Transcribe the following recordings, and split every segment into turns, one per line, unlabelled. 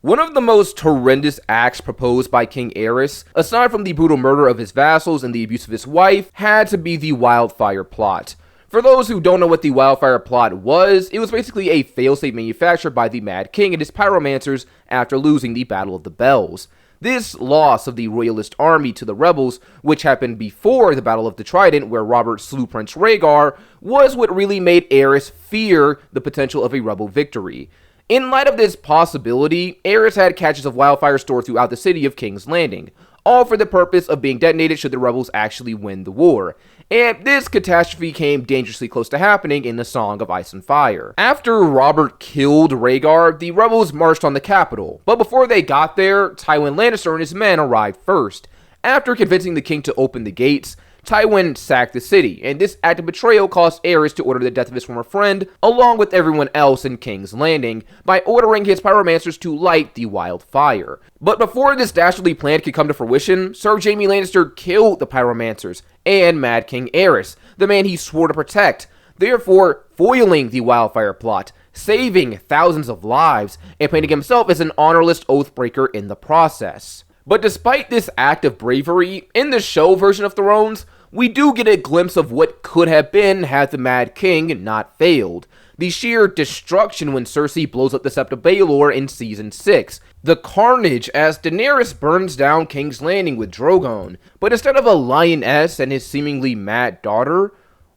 One of the most horrendous acts proposed by King Aerys, aside from the brutal murder of his vassals and the abuse of his wife, had to be the wildfire plot. For those who don't know what the wildfire plot was, it was basically a failsafe manufactured by the Mad King and his pyromancers after losing the Battle of the Bells. This loss of the royalist army to the rebels, which happened before the Battle of the Trident where Robert slew Prince Rhaegar, was what really made Aerys fear the potential of a rebel victory. In light of this possibility, Aerys had caches of wildfire stored throughout the city of King's Landing, all for the purpose of being detonated should the rebels actually win the war. And this catastrophe came dangerously close to happening in the Song of Ice and Fire. After Robert killed Rhaegar, the rebels marched on the capital, but before they got there, Tywin Lannister and his men arrived first. After convincing the king to open the gates, Tywin sacked the city, and this act of betrayal caused Aerys to order the death of his former friend, along with everyone else in King's Landing, by ordering his pyromancers to light the wildfire. But before this dastardly plan could come to fruition, Sir Jaime Lannister killed the pyromancers and Mad King Aerys, the man he swore to protect, therefore foiling the wildfire plot, saving thousands of lives, and painting himself as an honorless oathbreaker in the process. But despite this act of bravery, in the show version of Thrones, we do get a glimpse of what could have been had the Mad King not failed. The sheer destruction when Cersei blows up the Sept of Baelor in Season 6. The carnage as Daenerys burns down King's Landing with Drogon. But instead of a lioness and his seemingly mad daughter,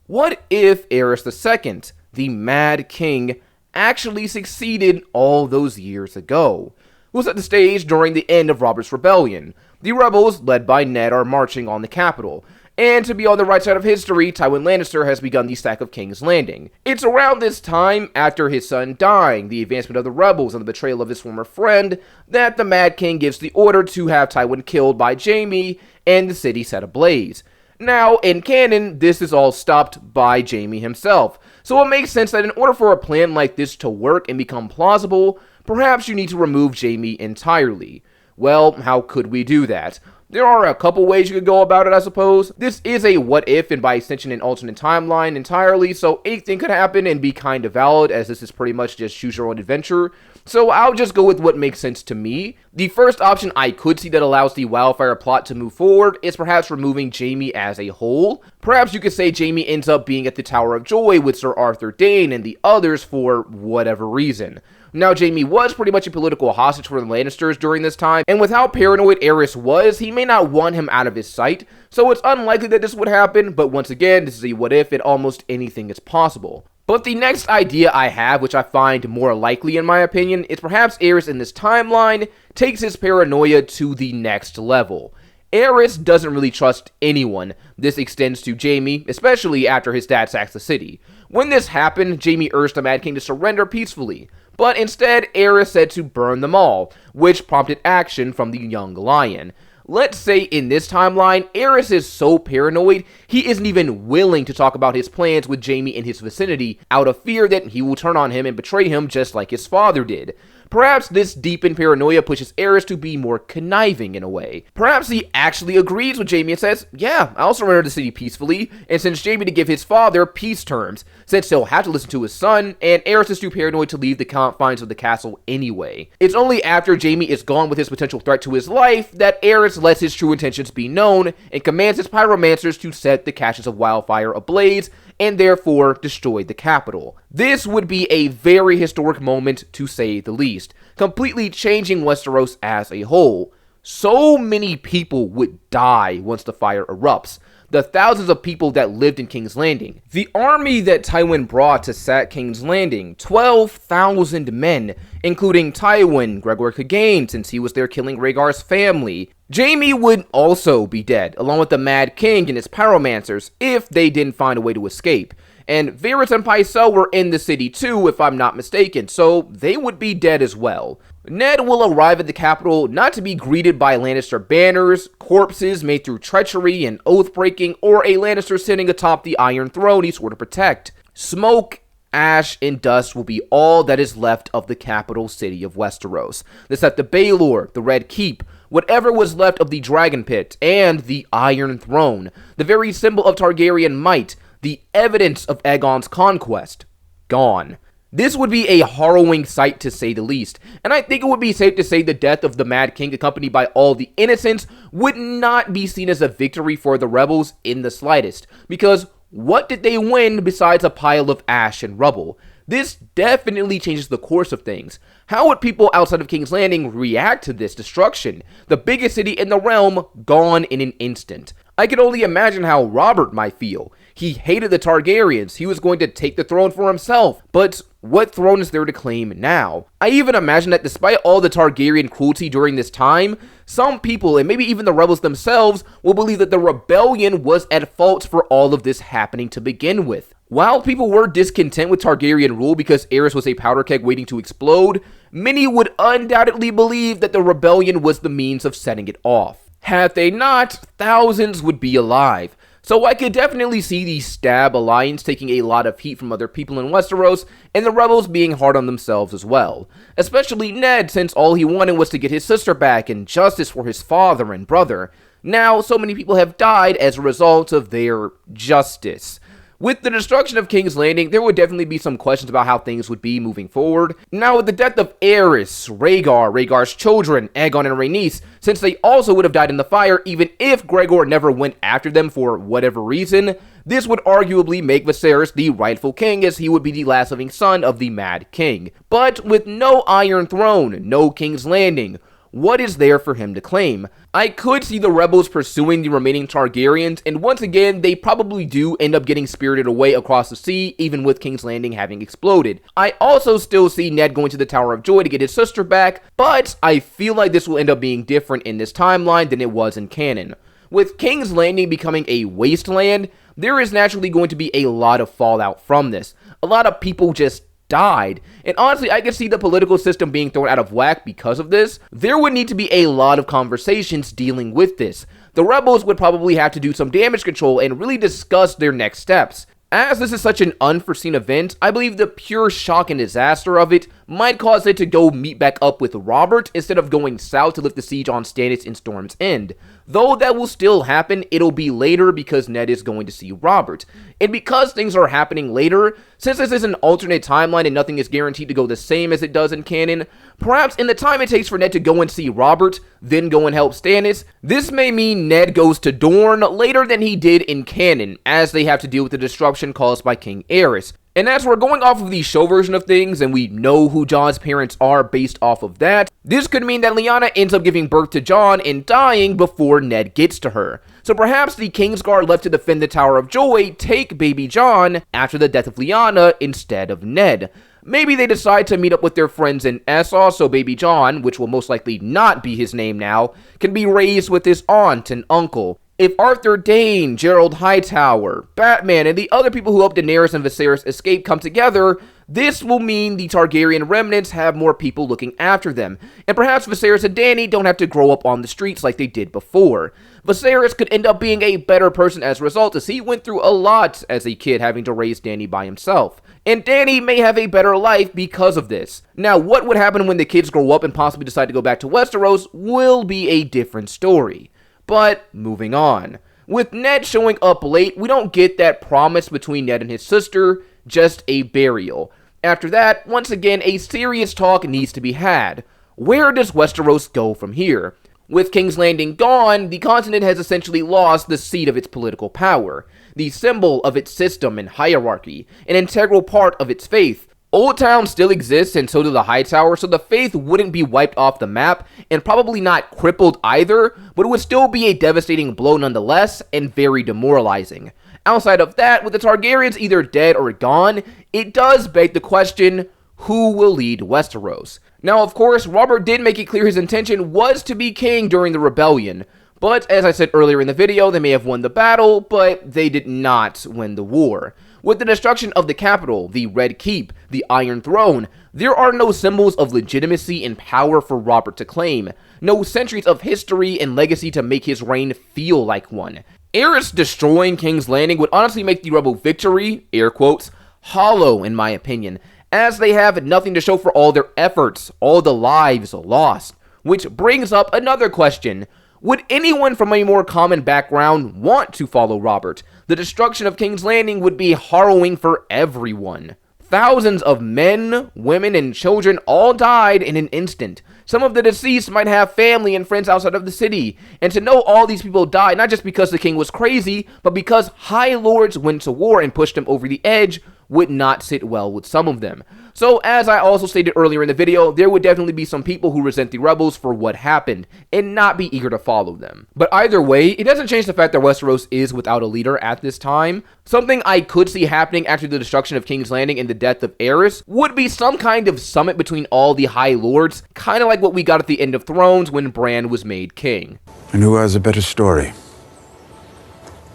what if Aerys II, the Mad King, actually succeeded all those years ago? It was at the stage during the end of Robert's Rebellion. The rebels, led by Ned, are marching on the capital. And to be on the right side of history, Tywin Lannister has begun the sack of King's Landing. It's around this time, after his son dying, the advancement of the rebels, and the betrayal of his former friend, that the Mad King gives the order to have Tywin killed by Jaime and the city set ablaze. Now, in canon, this is all stopped by Jaime himself, so it makes sense that in order for a plan like this to work and become plausible, perhaps you need to remove Jaime entirely. Well, how could we do that? There are a couple ways you could go about it, I suppose. This is a what if and by extension an alternate timeline entirely, so anything could happen and be kind of valid, as this is pretty much just choose your own adventure. So I'll just go with what makes sense to me. The first option I could see that allows the wildfire plot to move forward is perhaps removing Jaime as a whole. Perhaps you could say Jaime ends up being at the Tower of Joy with Sir Arthur Dayne and the others for whatever reason. Now, Jaime was pretty much a political hostage for the Lannisters during this time, and with how paranoid Aerys was, he may not want him out of his sight, so it's unlikely that this would happen, but once again, this is a what if and almost anything is possible. But the next idea I have, which I find more likely in my opinion, is perhaps Aerys in this timeline takes his paranoia to the next level. Aerys doesn't really trust anyone. This extends to Jaime, especially after his dad sacks the city. When this happened, Jaime urged the Mad King to surrender peacefully, but instead Aerys said to burn them all, which prompted action from the young lion. Let's say in this timeline, Aerys is so paranoid, he isn't even willing to talk about his plans with Jaime in his vicinity, out of fear that he will turn on him and betray him just like his father did. Perhaps this deepened paranoia pushes Aerys to be more conniving in a way. Perhaps he actually agrees with Jaime and says, yeah, I'll surrender the city peacefully, and sends Jaime to give his father peace terms, since he'll have to listen to his son, and Aerys is too paranoid to leave the confines of the castle anyway. It's only after Jaime is gone with his potential threat to his life that Aerys lets his true intentions be known, and commands his pyromancers to set the caches of wildfire ablaze, and therefore destroy the capital. This would be a very historic moment, to say the least, completely changing Westeros as a whole. So many people would die once the fire erupts. The thousands of people that lived in King's Landing. The army that Tywin brought to sack King's Landing, 12,000 men, including Tywin, Gregor Clegane, since he was there killing Rhaegar's family. Jaime would also be dead, along with the Mad King and his pyromancers, if they didn't find a way to escape. And Varys and Pycelle were in the city too, if I'm not mistaken, so they would be dead as well. Ned will arrive at the capital not to be greeted by Lannister banners, corpses made through treachery and oath-breaking, or a Lannister sitting atop the Iron Throne he swore to protect. Smoke, ash, and dust will be all that is left of the capital city of Westeros. The Sept of Baelor, the Red Keep, whatever was left of the Dragon Pit, and the Iron Throne, the very symbol of Targaryen might, the evidence of Aegon's conquest, gone. This would be a harrowing sight to say the least, and I think it would be safe to say the death of the Mad King accompanied by all the innocents would not be seen as a victory for the rebels in the slightest, because what did they win besides a pile of ash and rubble? This definitely changes the course of things. How would people outside of King's Landing react to this destruction? The biggest city in the realm gone in an instant. I can only imagine how Robert might feel. He hated the Targaryens, he was going to take the throne for himself, but what throne is there to claim now? I even imagine that despite all the Targaryen cruelty during this time, some people, and maybe even the rebels themselves, will believe that the rebellion was at fault for all of this happening to begin with. While people were discontent with Targaryen rule because Aerys was a powder keg waiting to explode, many would undoubtedly believe that the rebellion was the means of setting it off. Had they not, thousands would be alive. So I could definitely see the Stab Alliance taking a lot of heat from other people in Westeros, and the rebels being hard on themselves as well. Especially Ned, since all he wanted was to get his sister back and justice for his father and brother. Now, so many people have died as a result of their justice. With the destruction of King's Landing, there would definitely be some questions about how things would be moving forward. Now, with the death of Aerys, Rhaegar's children, Aegon and Rhaenys, since they also would have died in the fire even if Gregor never went after them for whatever reason, this would arguably make Viserys the rightful king, as he would be the last living son of the Mad King. But with no Iron Throne, no King's Landing, what is there for him to claim? I could see the rebels pursuing the remaining Targaryens, and once again, they probably do end up getting spirited away across the sea, even with King's Landing having exploded. I also still see Ned going to the Tower of Joy to get his sister back, but I feel like this will end up being different in this timeline than it was in canon. With King's Landing becoming a wasteland, there is naturally going to be a lot of fallout from this. A lot of people just died, and honestly, I could see the political system being thrown out of whack because of this. There would need to be a lot of conversations dealing with this. The rebels would probably have to do some damage control and really discuss their next steps. As this is such an unforeseen event, I believe the pure shock and disaster of it might cause it to go meet back up with Robert instead of going south to lift the siege on Stannis in Storm's End. Though that will still happen, it'll be later because Ned is going to see Robert. And because things are happening later, since this is an alternate timeline and nothing is guaranteed to go the same as it does in canon, perhaps in the time it takes for Ned to go and see Robert, then go and help Stannis, this may mean Ned goes to Dorne later than he did in canon, as they have to deal with the disruption caused by King Aerys. And as we're going off of the show version of things, and we know who Jon's parents are based off of that, this could mean that Lyanna ends up giving birth to Jon and dying before Ned gets to her. So perhaps the Kingsguard left to defend the Tower of Joy take baby Jon after the death of Lyanna instead of Ned. Maybe they decide to meet up with their friends in Essos, so baby Jon, which will most likely not be his name now, can be raised with his aunt and uncle. If Arthur Dayne, Gerald Hightower, Batman, and the other people who helped Daenerys and Viserys escape come together, this will mean the Targaryen remnants have more people looking after them, and perhaps Viserys and Dany don't have to grow up on the streets like they did before. Viserys could end up being a better person as a result, as he went through a lot as a kid having to raise Dany by himself. And Dany may have a better life because of this. Now, what would happen when the kids grow up and possibly decide to go back to Westeros will be a different story. But, moving on. With Ned showing up late, we don't get that promise between Ned and his sister, just a burial. After that, once again, a serious talk needs to be had. Where does Westeros go from here? With King's Landing gone, the continent has essentially lost the seat of its political power, the symbol of its system and hierarchy, an integral part of its faith. Old Town still exists, and so do the Hightower, so the faith wouldn't be wiped off the map, and probably not crippled either, but it would still be a devastating blow nonetheless, and very demoralizing. Outside of that, with the Targaryens either dead or gone, it does beg the question, who will lead Westeros? Now, of course, Robert did make it clear his intention was to be king during the rebellion, but as I said earlier in the video, they may have won the battle, but they did not win the war. With the destruction of the capital, the Red Keep, the Iron Throne, there are no symbols of legitimacy and power for Robert to claim, no centuries of history and legacy to make his reign feel like one. Aerys destroying King's Landing would honestly make the rebel victory, air quotes, hollow in my opinion, as they have nothing to show for all their efforts, all the lives lost. Which brings up another question. Would anyone from a more common background want to follow Robert? The destruction of King's Landing would be harrowing for everyone. Thousands of men, women, and children all died in an instant. Some of the deceased might have family and friends outside of the city, and to know all these people died not just because the king was crazy, but because high lords went to war and pushed him over the edge would not sit well with some of them. So, as I also stated earlier in the video, there would definitely be some people who resent the rebels for what happened, and not be eager to follow them. But either way, it doesn't change the fact that Westeros is without a leader at this time. Something I could see happening after the destruction of King's Landing and the death of Aerys would be some kind of summit between all the High Lords, kind of like what we got at the end of Thrones when Bran was made king.
And who has a better story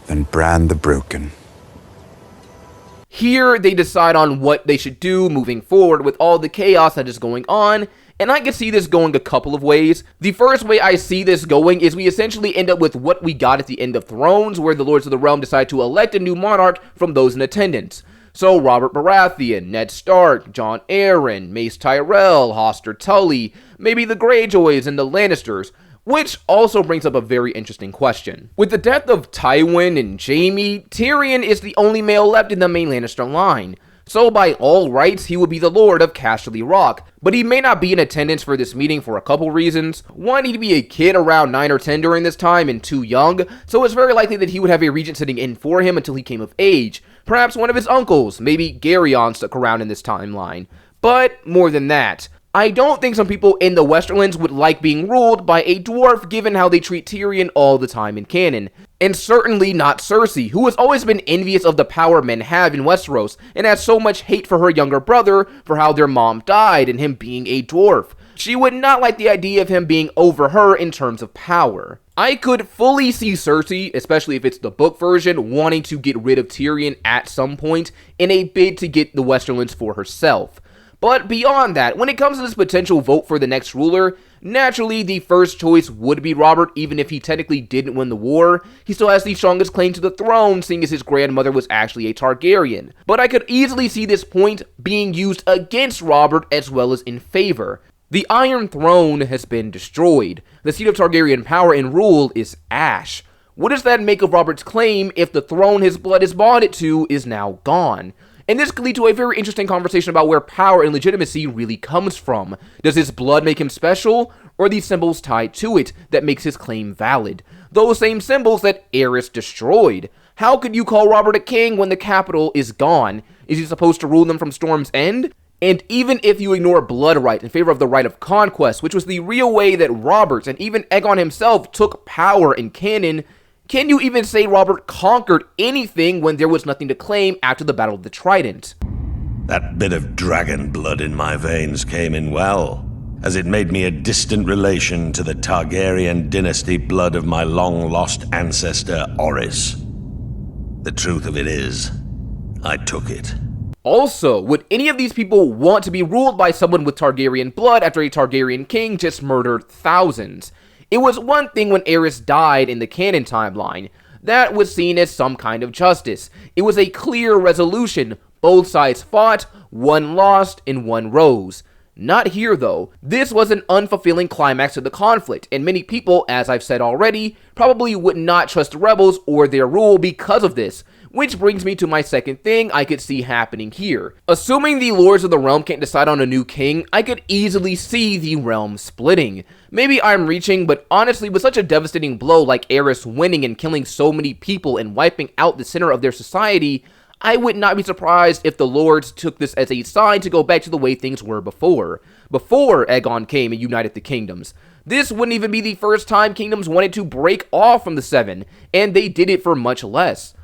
than Bran the Broken?
Here, they decide on what they should do moving forward with all the chaos that is going on, and I can see this going a couple of ways. The first way I see this going is we essentially end up with what we got at the end of Thrones, where the Lords of the Realm decide to elect a new monarch from those in attendance. So Robert Baratheon, Ned Stark, Jon Arryn, Mace Tyrell, Hoster Tully, maybe the Greyjoys and the Lannisters. Which also brings up a very interesting question. With the death of Tywin and Jaime, Tyrion is the only male left in the main Lannister line. So by all rights, he would be the Lord of Casterly Rock. But he may not be in attendance for this meeting for a couple reasons. One, he'd be a kid around 9 or 10 during this time and too young, so it's very likely that he would have a regent sitting in for him until he came of age. Perhaps one of his uncles, maybe Garyon, stuck around in this timeline. But more than that, I don't think some people in the Westerlands would like being ruled by a dwarf given how they treat Tyrion all the time in canon. And certainly not Cersei, who has always been envious of the power men have in Westeros, and has so much hate for her younger brother for how their mom died and him being a dwarf. She would not like the idea of him being over her in terms of power. I could fully see Cersei, especially if it's the book version, wanting to get rid of Tyrion at some point in a bid to get the Westerlands for herself. But beyond that, when it comes to this potential vote for the next ruler, naturally the first choice would be Robert, even if he technically didn't win the war. He still has the strongest claim to the throne, seeing as his grandmother was actually a Targaryen. But I could easily see this point being used against Robert as well as in favor. The Iron Throne has been destroyed. The seat of Targaryen power and rule is ash. What does that make of Robert's claim if the throne his blood is bonded to is now gone? And this could lead to a very interesting conversation about where power and legitimacy really comes from. Does his blood make him special, or the symbols tied to it that makes his claim valid? Those same symbols that Aerys destroyed. How could you call Robert a king when the capital is gone? Is he supposed to rule them from Storm's End? And even if you ignore blood right in favor of the right of conquest, which was the real way that Robert and even Aegon himself took power in canon, can you even say Robert conquered anything when there was nothing to claim after the Battle of the Trident?
That bit of dragon blood in my veins came in well, as it made me a distant relation to the Targaryen dynasty blood of my long-lost ancestor, Aerys. The truth of it is, I took it.
Also, would any of these people want to be ruled by someone with Targaryen blood after a Targaryen king just murdered thousands? It was one thing when Aerys died in the canon timeline. That was seen as some kind of justice. It was a clear resolution. Both sides fought, one lost, and one rose. Not here though. This was an unfulfilling climax to the conflict, and many people, as I've said already, probably would not trust the rebels or their rule because of this. Which brings me to my second thing I could see happening here. Assuming the Lords of the Realm can't decide on a new king, I could easily see the realm splitting. Maybe I'm reaching, but honestly, with such a devastating blow like Aerys winning and killing so many people and wiping out the center of their society, I would not be surprised if the Lords took this as a sign to go back to the way things were before Aegon came and united the kingdoms. This wouldn't even be the first time kingdoms wanted to break off from the Seven, and they did it for much less.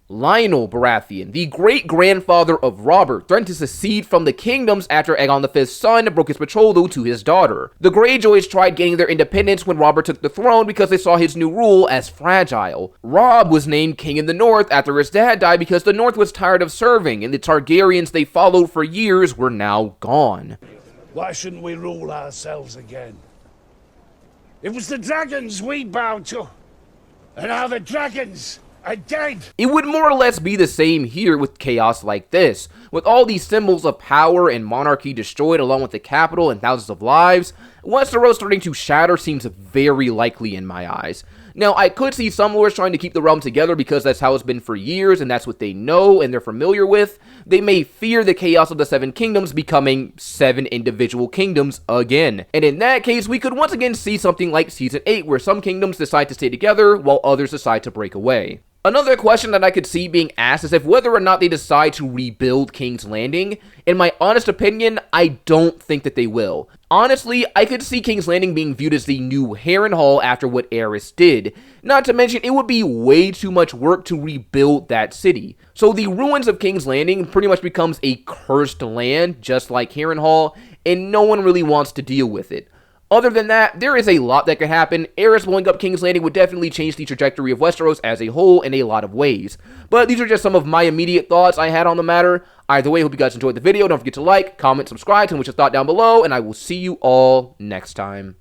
Lionel Baratheon, the great-grandfather of Robert, threatened to secede from the kingdoms after Aegon V's son broke his betrothal to his daughter. The Greyjoys tried gaining their independence when Robert took the throne because they saw his new rule as fragile. Robb was named king in the north after his dad died because the north was tired of serving, and the Targaryens they followed for years were now gone.
Why shouldn't we rule ourselves again? It was the dragons we bowed to, and now the dragons are dead.
It would more or less be the same here with chaos like this. With all these symbols of power and monarchy destroyed along with the capital and thousands of lives, Westeros starting to shatter seems very likely in my eyes. Now, I could see some lords trying to keep the realm together because that's how it's been for years and that's what they know and they're familiar with. They may fear the chaos of the Seven Kingdoms becoming 7 individual kingdoms again. And in that case, we could once again see something like Season 8 where some kingdoms decide to stay together while others decide to break away. Another question that I could see being asked is if whether or not they decide to rebuild King's Landing. In my honest opinion, I don't think that they will. Honestly, I could see King's Landing being viewed as the new Harrenhal after what Aerys did. Not to mention, it would be way too much work to rebuild that city. So the ruins of King's Landing pretty much becomes a cursed land, just like Harrenhal, and no one really wants to deal with it. Other than that, there is a lot that could happen. Aerys blowing up King's Landing would definitely change the trajectory of Westeros as a whole in a lot of ways. But these are just some of my immediate thoughts I had on the matter. Either way, hope you guys enjoyed the video. Don't forget to like, comment, subscribe, tell me what you thought down below, and I will see you all next time.